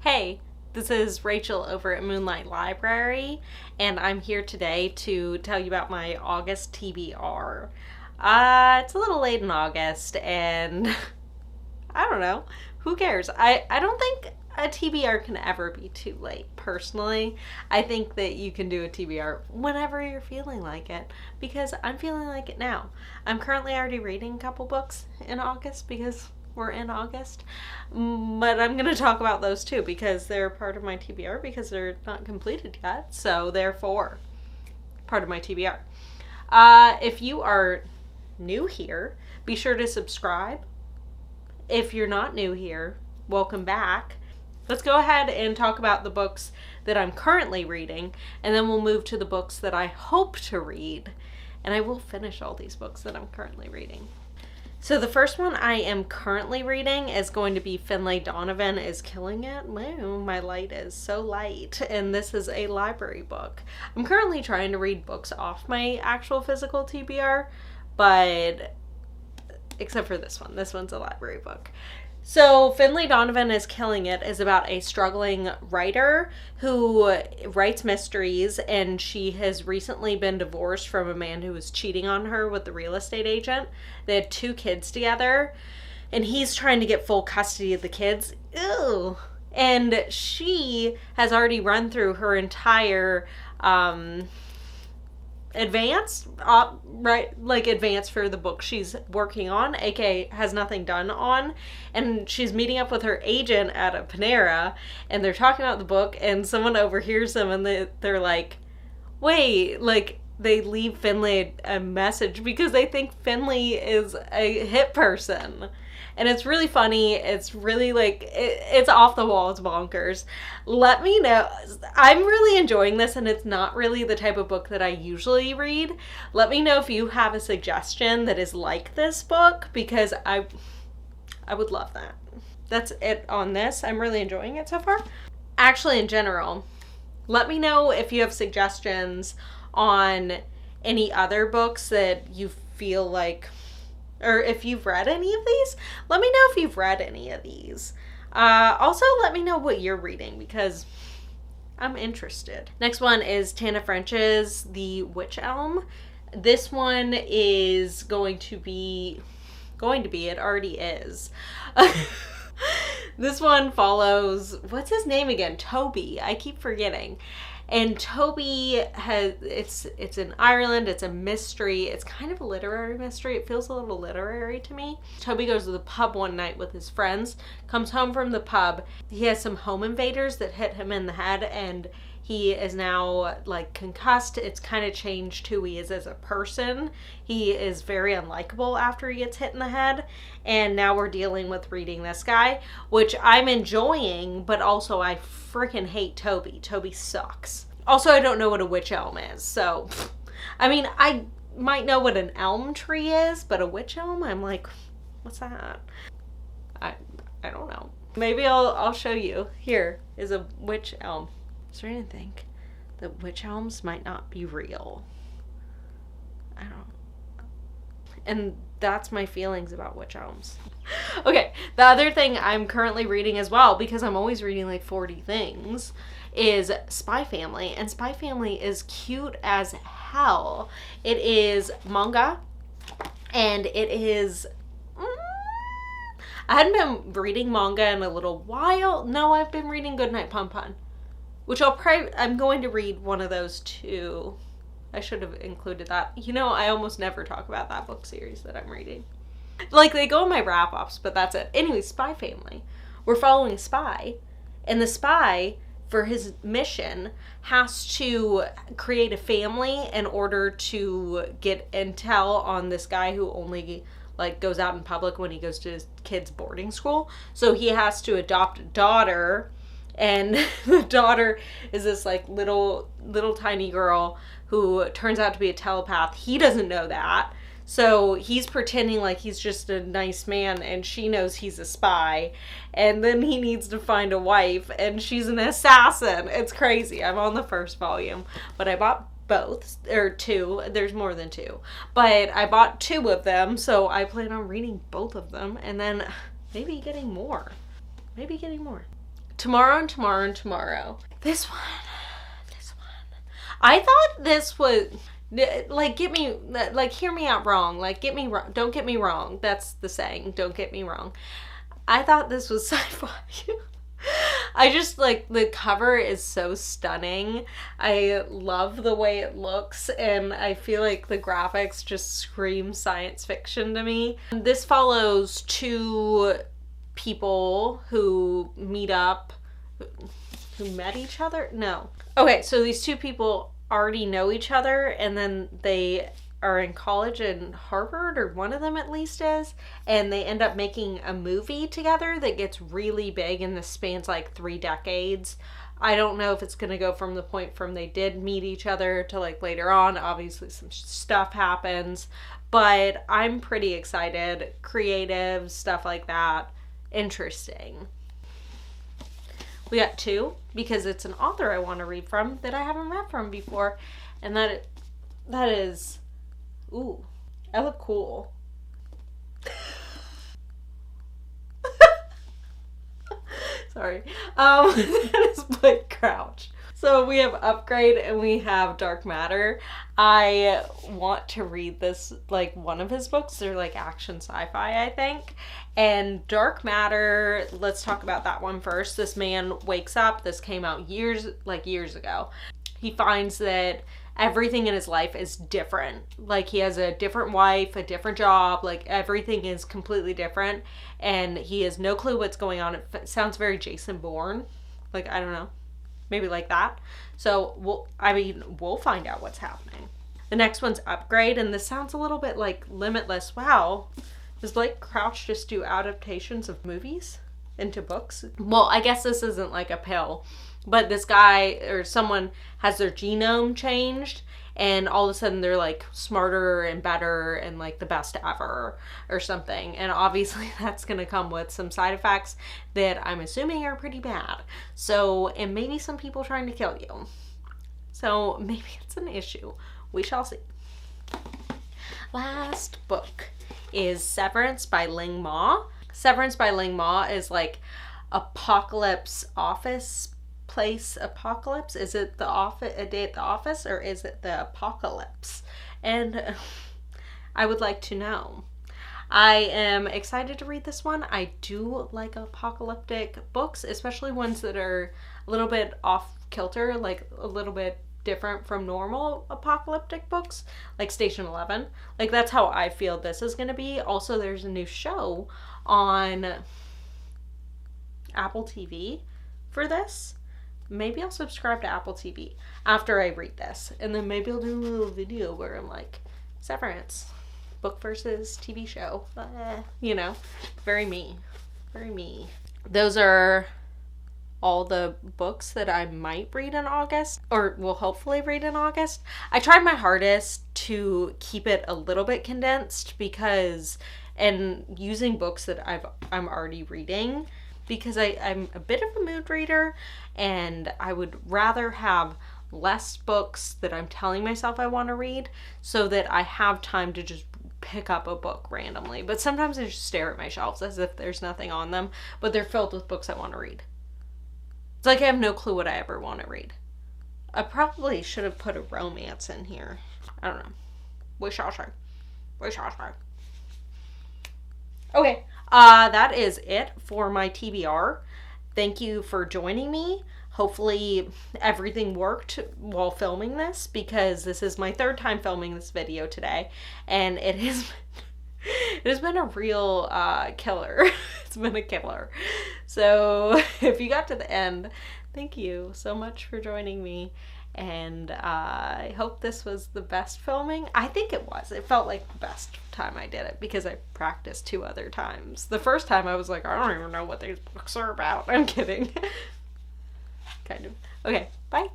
Hey, this is Rachel over at Moonlight Library, and I'm here today to tell you about my August TBR. It's a little late in August, and I don't know. Who cares? I don't think a TBR can ever be too late, personally. I think that you can do a TBR whenever you're feeling like it, because I'm feeling like it now. I'm currently already reading a couple books in August because we're in August. But I'm going to talk about those too because they're part of my TBR because they're not completed yet. So therefore, part of my TBR. If you are new here, be sure to subscribe. If you're not new here, welcome back. Let's go ahead and talk about the books that I'm currently reading, and then we'll move to the books that I hope to read. And I will finish all these books that I'm currently reading. So the first one I am currently reading is going to be Finlay, Donovan is Killing It. Wow, my light is so light. And this is a library book. I'm currently trying to read books off my actual physical TBR, but except for this one. This one's a library book. So Finlay, Donovan is Killing It is about a struggling writer who writes mysteries, and she has recently been divorced from a man who was cheating on her with the real estate agent. They had 2 kids together, and he's trying to get full custody of the kids. Ew. And she has already run through her entire advanced for the book she's working on, aka has nothing done on, and she's meeting up with her agent at a Panera, and they're talking about the book, and someone overhears them, and they're like, wait, like, they leave Finlay a message because they think Finlay is a hit person. And it's really funny. It's really it's off the wall. It's bonkers. Let me know. I'm really enjoying this, and it's not really the type of book that I usually read. Let me know if you have a suggestion that is like this book, because I would love that. That's it on this. I'm really enjoying it so far. Actually, in general, let me know if you have suggestions on any other books that you feel like, or if you've read any of these. Let me know if you've read any of these. Also, let me know what you're reading because I'm interested. Next one is Tana French's The Witch Elm. This one is going to be, it already is. This one follows, what's his name again? Toby. I keep forgetting. And Toby it's in Ireland, it's a mystery, it's kind of a literary mystery, it feels a little literary to me. Toby goes to the pub one night with his friends, comes home from the pub, he has some home invaders that hit him in the head, and he is now concussed. It's kind of changed who he is as a person. He is very unlikable after he gets hit in the head, and now we're dealing with reading this guy, which I'm enjoying, but also I freaking hate Toby. Toby sucks. Also, I don't know what a witch elm is, so I mean, I might know what an elm tree is, but a witch elm, I'm like, what's that? I don't know. Maybe I'll show you. Here is a witch elm. Starting to think that witch elms might not be real. I don't. And that's my feelings about witch elms. Okay, the other thing I'm currently reading as well, because I'm always reading like 40 things, is Spy Family. And Spy Family is cute as hell. It is manga, and it is... I hadn't been reading manga in a little while. No, I've been reading Goodnight Pun Pun, which I'm going to read one of those too. I should have included that. You know, I almost never talk about that book series that I'm reading. They go in my wrap-ups, but that's it. Anyway, Spy Family. We're following a spy, and the spy, for his mission, has to create a family in order to get intel on this guy who only goes out in public when he goes to his kid's boarding school. So he has to adopt a daughter, and the daughter is this little tiny girl who turns out to be a telepath. He doesn't know that. So he's pretending like he's just a nice man, and she knows he's a spy. And then he needs to find a wife, and she's an assassin. It's crazy. I'm on the first volume, but I bought both, or 2. There's more than 2. But I bought 2 of them, so I plan on reading both of them, and then maybe getting more. Tomorrow and Tomorrow and Tomorrow. This one. I thought this was, like, hear me out wrong. Like, don't get me wrong. That's the saying, don't get me wrong. I thought this was sci-fi. I just, like, the cover is so stunning. I love the way it looks, and I feel like the graphics just scream science fiction to me. This follows two people who meet up, who met each other? No. Okay, so these two people already know each other, and then they are in college in Harvard, or one of them at least is, and they end up making a movie together that gets really big, and this spans like 3 decades. I don't know if it's going to go from the point from they did meet each other to like later on. Obviously some stuff happens, but I'm pretty excited. Creative, stuff like that. Interesting. We got 2 because it's an author I want to read from that I haven't read from before, and that is, ooh, I look cool. Sorry. That is Blake Crouch. So we have Upgrade and we have Dark Matter. I want to read this, like, one of his books. They're like action sci-fi, I think. And Dark Matter, let's talk about that one first. This man wakes up. This came out years ago. He finds that everything in his life is different. Like, he has a different wife, a different job, like everything is completely different, and he has no clue what's going on. It sounds very Jason Bourne. Like, I don't know. Maybe like that. So, we'll find out what's happening. The next one's Upgrade, and this sounds a little bit like Limitless. Wow. Does Blake Crouch just do adaptations of movies into books? Well, I guess this isn't like a pill, but this guy or someone has their genome changed, and all of a sudden they're like smarter and better and like the best ever or something. And obviously that's going to come with some side effects that I'm assuming are pretty bad. So, and maybe some people trying to kill you. So maybe it's an issue. We shall see. Last book is Severance by Ling Ma. Severance by Ling Ma is like apocalypse office place apocalypse. Is it the office, a day at the office, or is it the apocalypse? And I would like to know. I am excited to read this one. I do like apocalyptic books, especially ones that are a little bit off kilter, like a little bit different from normal apocalyptic books, like Station 11. Like, that's how I feel this is going to be. Also, there's a new show on Apple TV for this. Maybe I'll subscribe to Apple TV after I read this, and then maybe I'll do a little video where I'm like, Severance, book versus TV show. You know, very me. Very me. Those are all the books that I might read in August, or will hopefully read in August. I tried my hardest to keep it a little bit condensed and using books that I'm already reading, because I'm a bit of a mood reader, and I would rather have less books that I'm telling myself I want to read so that I have time to just pick up a book randomly. But sometimes I just stare at my shelves as if there's nothing on them, but they're filled with books I want to read. It's like I have no clue what I ever want to read. I probably should have put a romance in here. I don't know. We shall see. Okay, that is it for my TBR. Thank you for joining me. Hopefully everything worked while filming this, because this is my 3rd time filming this video today, and it has been a real killer. It's been a killer. So if you got to the end, thank you so much for joining me, and I hope this was the best filming. I think it was. It felt like the best time I did it because I practiced 2 other times. The first time I was like, I don't even know what these books are about. I'm kidding. Kind of. Okay, bye.